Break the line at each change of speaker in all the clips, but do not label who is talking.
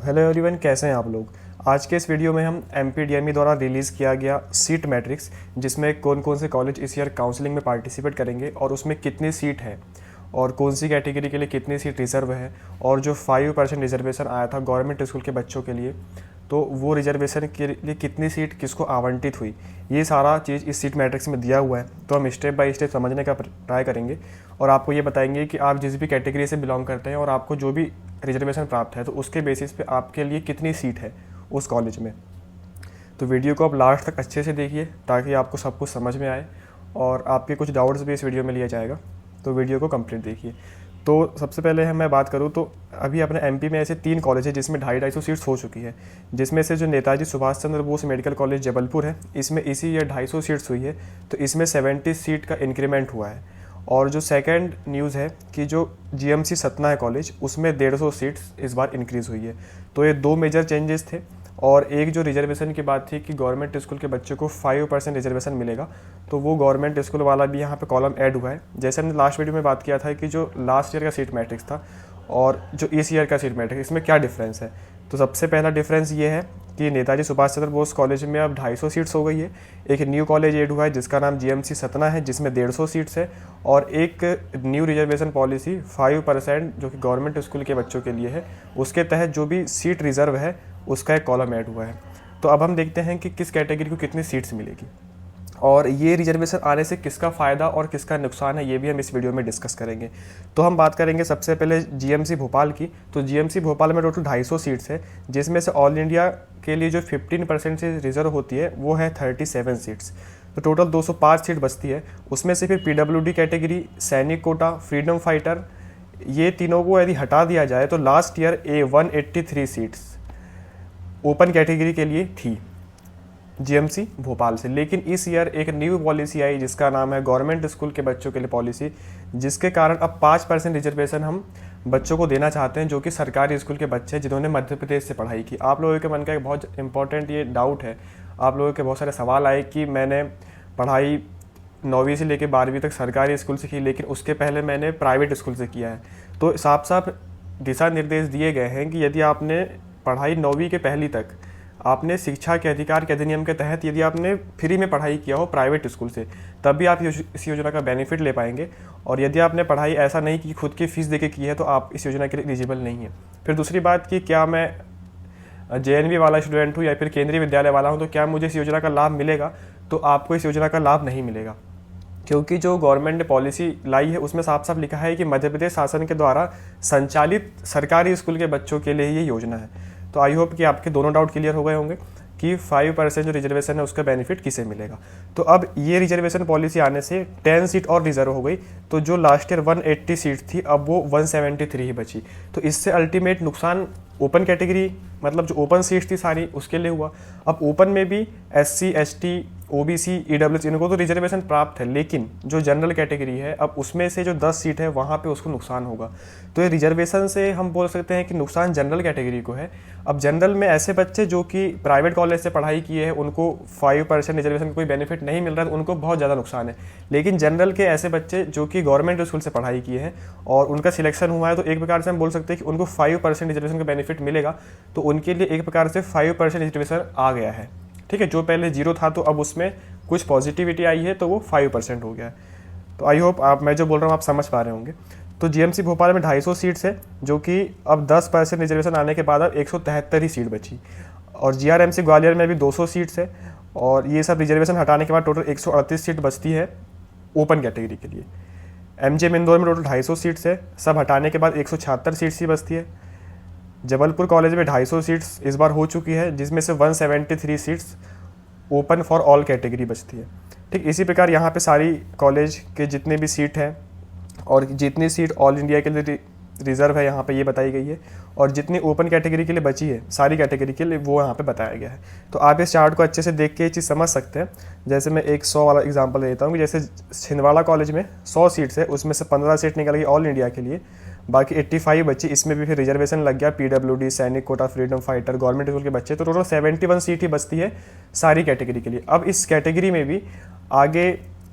Hello everyone, कैसे हैं आप लोग। आज के इस वीडियो में हम एमपीडीएमई द्वारा रिलीज़ किया गया सीट मैट्रिक्स, जिसमें कौन कौन से कॉलेज इस ईयर काउंसलिंग में पार्टिसिपेट करेंगे और उसमें कितनी सीट है और कौन सी कैटेगरी के लिए कितनी सीट रिजर्व है, और जो 5% रिजर्वेशन आया था गवर्नमेंट स्कूल के बच्चों के लिए, तो वो रिजर्वेशन के लिए कितनी सीट किसको आवंटित हुई, ये सारा चीज़ इस सीट मैट्रिक्स में दिया हुआ है। तो हम स्टेप बाय स्टेप समझने का ट्राई करेंगे और आपको ये बताएंगे कि आप जिस भी कैटेगरी से बिलोंग करते हैं और आपको जो भी रिजर्वेशन प्राप्त है तो उसके बेसिस पे आपके लिए कितनी सीट है उस कॉलेज में। तो वीडियो को आप लास्ट तक अच्छे से देखिए ताकि आपको सब कुछ समझ में आए और आपके कुछ डाउट्स भी इस वीडियो में लिया जाएगा। तो वीडियो को कंप्लीट देखिए। तो सबसे पहले मैं बात करूँ तो अभी अपने एमपी में ऐसे 3 कॉलेज है जिसमें 250 सीट्स हो चुकी है, जिसमें से जो नेताजी सुभाष चंद्र बोस मेडिकल कॉलेज जबलपुर है, इसमें इसी ईयर 250 सीट्स हुई है, तो इसमें 70 सीट का इंक्रीमेंट हुआ है। और जो सेकंड न्यूज़ है कि जो जीएमसी सतना है कॉलेज, उसमें 150 सीट्स इस बार इंक्रीज़ हुई है। तो ये 2 मेजर चेंजेस थे। और एक जो रिजर्वेशन की बात थी कि गवर्नमेंट स्कूल के बच्चों को 5% रिजर्वेशन मिलेगा, तो वो गवर्नमेंट स्कूल वाला भी यहाँ पे कॉलम ऐड हुआ है। जैसे हमने लास्ट वीडियो में बात किया था कि जो लास्ट ईयर का सीट मैट्रिक्स था और जो इस ईयर का सीट मैट्रिक्स, इसमें क्या डिफरेंस है। तो सबसे पहला डिफरेंस ये है कि नेताजी सुभाष चंद्र बोस कॉलेज में अब 250 सीट्स हो गई है। एक न्यू कॉलेज ऐड हुआ है जिसका नाम जीएमसी सतना है, जिसमें 150 सीट्स है। और एक न्यू रिजर्वेशन पॉलिसी 5% जो कि गवर्नमेंट स्कूल के बच्चों के लिए है, उसके तहत जो भी सीट रिजर्व है उसका एक कॉलम ऐड हुआ है। तो अब हम देखते हैं कि किस कैटेगरी को कितनी सीट्स मिलेगी और ये रिजर्वेशन आने से किसका फ़ायदा और किसका नुकसान है, ये भी हम इस वीडियो में डिस्कस करेंगे। तो हम बात करेंगे सबसे पहले जीएमसी भोपाल की। तो जीएमसी भोपाल में टोटल 250 सीट्स है, जिसमें से ऑल इंडिया के लिए जो 15% से रिजर्व होती है वो है 37 सीट्स। तो टोटल 205 सीट बचती है। उसमें से फिर पीडब्ल्यूडी कैटेगरी, सैनिक कोटा, फ्रीडम फाइटर, ये तीनों को यदि हटा दिया जाए तो last year 183 seats open category के लिए थी जीएमसी भोपाल से। लेकिन इस ईयर एक न्यू पॉलिसी आई जिसका नाम है गवर्नमेंट स्कूल के बच्चों के लिए पॉलिसी, जिसके कारण अब 5% रिजर्वेशन हम बच्चों को देना चाहते हैं जो कि सरकारी स्कूल के बच्चे हैं जिन्होंने मध्य प्रदेश से पढ़ाई की। आप लोगों के मन का एक बहुत इंपॉर्टेंट ये डाउट है, आप लोगों के बहुत सारे सवाल आए कि मैंने पढ़ाई 9वीं से लेकर 12वीं तक सरकारी स्कूल से की, लेकिन उसके पहले मैंने प्राइवेट स्कूल से किया है। तो साफ साफ दिशा निर्देश दिए गए हैं कि यदि आपने पढ़ाई 9वीं के पहली तक आपने शिक्षा के अधिकार के अधिनियम के तहत यदि आपने फ्री में पढ़ाई किया हो प्राइवेट स्कूल से, तब भी आप इस योजना का बेनिफिट ले पाएंगे। और यदि आपने पढ़ाई ऐसा नहीं की, खुद की फीस देके की है, तो आप इस योजना के लिए एलिजिबल नहीं है। फिर दूसरी बात कि क्या मैं जेएनवी वाला स्टूडेंट हूँ या फिर केंद्रीय विद्यालय वाला हूँ, तो क्या मुझे इस योजना का लाभ मिलेगा। तो आपको इस योजना का लाभ नहीं मिलेगा, क्योंकि जो गवर्नमेंट ने पॉलिसी लाई है उसमें साफ साफ लिखा है कि मध्य प्रदेश शासन के द्वारा संचालित सरकारी स्कूल के बच्चों के लिए ये योजना है। तो आई होप कि आपके दोनों डाउट क्लियर हो गए होंगे कि 5% जो रिजर्वेशन है उसका बेनिफिट किसे मिलेगा। तो अब ये रिजर्वेशन पॉलिसी आने से 10 सीट और रिजर्व हो गई, तो जो लास्ट ईयर 180 सीट थी अब वो 173 ही बची। तो इससे अल्टीमेट नुकसान ओपन कैटेगरी, मतलब जो ओपन सीट्स थी सारी, उसके लिए हुआ। अब ओपन में भी SC, ST, OBC, EWS इनको तो रिजर्वेशन प्राप्त है, लेकिन जो जनरल कैटेगरी है अब उसमें से जो 10 सीट है वहाँ पे उसको नुकसान होगा। तो ये रिजर्वेशन से हम बोल सकते हैं कि नुकसान जनरल कैटेगरी को है। अब जनरल में ऐसे बच्चे जो कि प्राइवेट कॉलेज से पढ़ाई किए हैं उनको 5% रिजर्वेशन का कोई बेनिफिट नहीं मिल रहा है, तो उनको बहुत ज़्यादा नुकसान है। लेकिन जनरल के ऐसे बच्चे जो कि गवर्नमेंट स्कूल से पढ़ाई किए हैं और उनका सिलेक्शन हुआ है, तो एक प्रकार से हम बोल सकते हैं कि उनको 5% रिजर्वेशन का बेनिफिट मिलेगा। तो उनके लिए एक प्रकार से 5% रिजर्वेशन आ गया है। ठीक है, जो पहले 0 था तो अब उसमें कुछ पॉजिटिविटी आई है तो वो 5% हो गया है। तो आई होप आप मैं जो बोल रहा हूँ आप समझ पा रहे होंगे। तो जीएमसी भोपाल में 250 सीट्स है, जो कि अब 10% रिजर्वेशन आने के बाद अब 173 ही सीट बची। और जीआरएमसी ग्वालियर में भी 200 सीट्स है, और ये सब रिजर्वेशन हटाने के बाद टोटल 138 सीट बचती है ओपन कैटेगरी के लिए। एमजीएम इंदौर में टोटल 250 सीट्स है, सब हटाने के बाद 176 सीट्स ही बचती है। जबलपुर कॉलेज में 250 सीट्स इस बार हो चुकी है, जिसमें से 173 seats open for all category बचती है। ठीक इसी प्रकार यहाँ पे सारी कॉलेज के जितने भी सीट हैं और जितनी सीट ऑल इंडिया के लिए रिजर्व है यहाँ पे ये बताई गई है, और जितनी ओपन कैटेगरी के लिए बची है सारी कैटेगरी के लिए वो यहाँ पे बताया गया है। तो आप इस चार्ट को अच्छे से देख के ये चीज़ समझ सकते हैं। जैसे मैं एक 100 वाला एग्जांपल देता हूँ कि जैसे छिंदवाड़ा कॉलेज में 100 सीट्स है, उसमें से 15 सीट निकल गई ऑल इंडिया के लिए, बाकी 85 बच्चे, इसमें भी फिर रिजर्वेशन लग गया पीडब्ल्यूडी, सैनिक quota, freedom fighter, government school के बच्चे, तो टोटल 71 सीट ही बचती है सारी कैटेगरी के लिए। अब इस कैटेगरी में भी आगे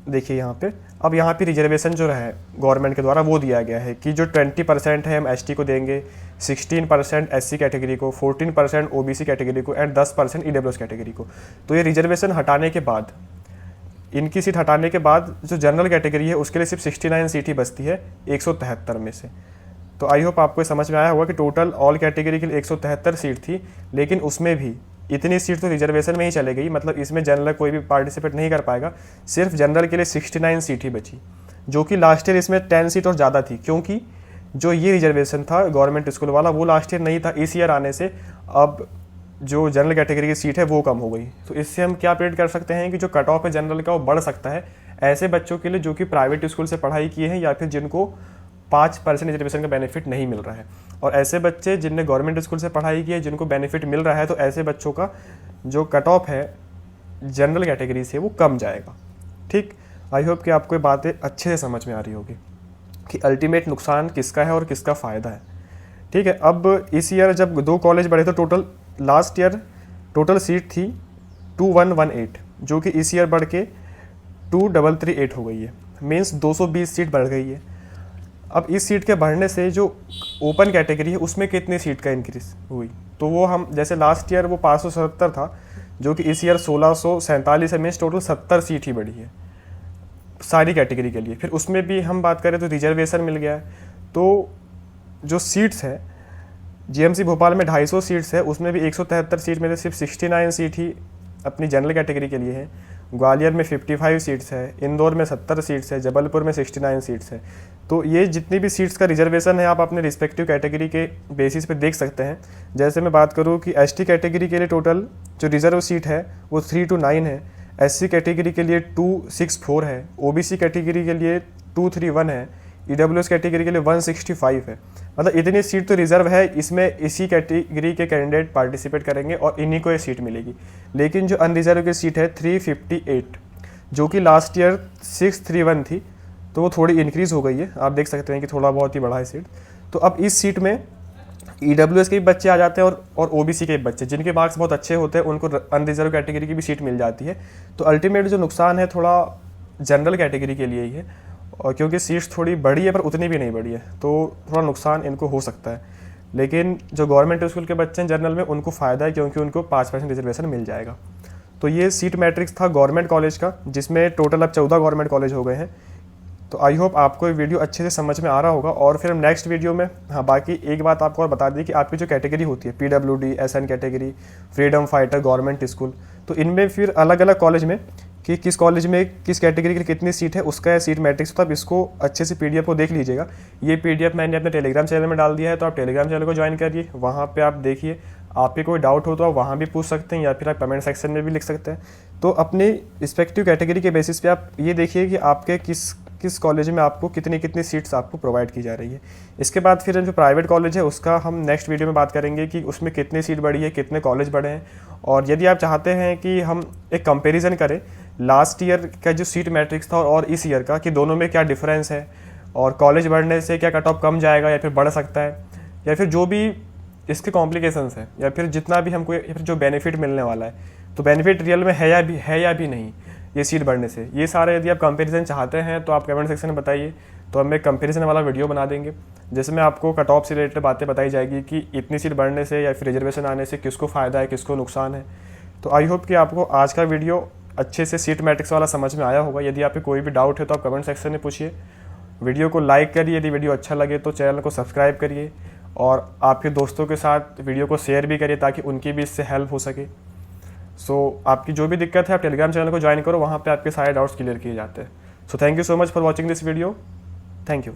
देखिए यहाँ पे अब यहाँ पे रिजर्वेशन जो है गवर्नमेंट के द्वारा वो दिया गया है कि जो 20% है हम एसटी को देंगे, 16% एससी कैटेगरी को, 14% ओबीसी कैटेगरी को एंड 10% ईडब्ल्यूएस कैटेगरी को। तो ये रिजर्वेशन हटाने के बाद, इनकी सीट हटाने के बाद जो जनरल कैटेगरी है उसके लिए सिर्फ 69 सीट ही बचती है 173 में से। तो आई होप आपको समझ में आया होगा कि टोटल ऑल कैटेगरी के लिए 173 सीट थी, लेकिन उसमें भी इतनी सीट तो रिजर्वेशन में ही चले गई, मतलब इसमें जनरल कोई भी पार्टिसिपेट नहीं कर पाएगा। सिर्फ जनरल के लिए 69 सीट ही बची, जो कि लास्ट ईयर इसमें 10 सीट और ज़्यादा थी, क्योंकि जो ये रिजर्वेशन था गवर्नमेंट स्कूल वाला वो लास्ट ईयर नहीं था। इस ईयर आने से अब जो जनरल कैटेगरी की सीट है वो कम हो गई। तो इससे हम क्या प्रेडिक्ट कर सकते हैं कि जो कट ऑफ है जनरल का वो बढ़ सकता है ऐसे बच्चों के लिए जो कि प्राइवेट स्कूल से पढ़ाई किए हैं या फिर जिनको 5% रिजर्वेशन का बेनिफिट नहीं मिल रहा है। और ऐसे बच्चे जिनने गवर्नमेंट स्कूल से पढ़ाई की है जिनको बेनिफिट मिल रहा है, तो ऐसे बच्चों का जो कट ऑफ है जनरल कैटेगरी से वो कम जाएगा। ठीक, आई होप कि आपको ये बातें अच्छे से समझ में आ रही होगी कि अल्टीमेट नुकसान किसका है और किसका फ़ायदा है। ठीक है, अब इस ईयर जब 2 कॉलेज बढ़े तो total last year total seat थी 2118, जो कि इस ईयर बढ़ के 2338 हो गई है, मीन्स 220 सीट बढ़ गई है। अब इस सीट के बढ़ने से जो ओपन कैटेगरी है उसमें कितनी सीट का इंक्रीज हुई, तो वो हम जैसे लास्ट ईयर वो 577 था, जो कि इस ईयर 1647 है, मीन्स टोटल 70 सीट ही बढ़ी है सारी कैटेगरी के लिए। फिर उसमें भी हम बात करें तो रिजर्वेशन मिल गया है। तो जो सीट्स है जीएमसी भोपाल में 250 सीट्स है, उसमें भी 173 सीट में से सिर्फ 69 सीट ही अपनी जनरल कैटेगरी के लिए है। ग्वालियर में 55 सीट्स है, इंदौर में 70 सीट्स है, जबलपुर में 69 सीट्स है। तो ये जितनी भी सीट्स का रिजर्वेशन है आप अपने रिस्पेक्टिव कैटेगरी के बेसिस पे देख सकते हैं। जैसे मैं बात करूँ कि एसटी कैटेगरी के लिए टोटल जो रिजर्व सीट है वो 329 है, एससी कैटेगरी के लिए 264 है, ओबीसी कैटेगरी के लिए 231 है, ईडब्ल्यूएस कैटेगरी के लिए 165 है। मतलब इतनी सीट तो रिजर्व है, इसमें इसी कैटेगरी के कैंडिडेट पार्टिसिपेट करेंगे और इन्हीं को ये सीट मिलेगी। लेकिन जो अनरिजर्व की सीट है 358, जो कि लास्ट ईयर 631 थी, तो वो थोड़ी इंक्रीज़ हो गई है। आप देख सकते हैं कि थोड़ा बहुत ही बढ़ा है सीट। तो अब इस सीट में ईडब्ल्यूएस के भी बच्चे आ जाते हैं और ओबीसी के भी बच्चे जिनके मार्क्स बहुत अच्छे होते हैं उनको अनरिजर्व कैटेगरी की भी सीट मिल जाती है। तो अल्टीमेट जो नुकसान है थोड़ा जनरल कैटेगरी के लिए ही है, और क्योंकि सीट्स थोड़ी बढ़ी है पर उतनी भी नहीं बढ़ी है, तो थोड़ा नुकसान इनको हो सकता है। लेकिन जो गवर्नमेंट स्कूल के बच्चे हैं जनरल में उनको फ़ायदा है, क्योंकि उनको 5% रिजर्वेशन मिल जाएगा। तो ये सीट मैट्रिक्स था गवर्नमेंट कॉलेज का, जिसमें टोटल अब 14 गवर्नमेंट कॉलेज हो गए हैं। तो आई होप आपको ये वीडियो अच्छे से समझ में आ रहा होगा। और फिर हम नेक्स्ट वीडियो में, हाँ बाकी एक बात आपको और बता दी कि आपकी जो कैटेगरी होती है PWD, SN category, freedom fighter, government school, तो इनमें फिर अलग अलग कॉलेज में कि किस कॉलेज में किस कैटेगरी के लिए कितनी सीट है उसका सीट मैट्रिक्स, तो आप इसको अच्छे से पीडीएफ को देख लीजिएगा। ये पीडीएफ मैंने अपने टेलीग्राम चैनल में डाल दिया है, तो आप टेलीग्राम चैनल को ज्वाइन करिए, वहाँ पे आप देखिए। आपके कोई डाउट हो तो आप वहाँ भी पूछ सकते हैं या फिर आप कमेंट सेक्शन में भी लिख सकते हैं। तो अपनी रिस्पेक्टिव कैटेगरी के बेसिस पे आप ये देखिए कि आपके किस कॉलेज में आपको कितनी सीट्स आपको प्रोवाइड की जा रही है। इसके बाद फिर जो प्राइवेट कॉलेज है उसका हम नेक्स्ट वीडियो में बात करेंगे कि उसमें कितनी सीट बढ़ी है, कितने कॉलेज बढ़े हैं। और यदि आप चाहते हैं कि हम एक कंपैरिजन करें लास्ट ईयर का जो सीट मैट्रिक्स था और इस ईयर का, कि दोनों में क्या डिफरेंस है और कॉलेज बढ़ने से क्या कट ऑफ कम जाएगा या फिर बढ़ सकता है, या फिर जो भी इसके कॉम्प्लिकेशंस है, या फिर जितना भी हमको या फिर जो बेनिफिट मिलने वाला है, तो बेनिफिट रियल में है या भी नहीं ये सीट बढ़ने से, ये सारे यदि आप कंपैरिजन चाहते हैं तो आप कमेंट सेक्शन में बताइए, तो हम एक कंपैरिजन वाला वीडियो बना देंगे जिसमें आपको कट ऑफ से रिलेटेड बातें बताई जाएगी कि इतनी सीट बढ़ने से या फिर रिजर्वेशन आने से किसको फ़ायदा है, किसको नुकसान है। तो आई होप कि आपको आज का वीडियो अच्छे से सीट मैट्रिक्स वाला समझ में आया होगा। यदि आपको कोई भी डाउट है तो आप कमेंट सेक्शन में पूछिए। वीडियो को लाइक करिए, यदि वीडियो अच्छा लगे तो चैनल को सब्सक्राइब करिए और आपके दोस्तों के साथ वीडियो को शेयर भी करिए ताकि उनकी भी इससे हेल्प हो सके। आपकी जो भी दिक्कत है आप टेलीग्राम चैनल को ज्वाइन करो, वहाँ पे आपके सारे डाउट्स क्लियर किए जाते हैं। So thank you so much for watching this video. Thank you.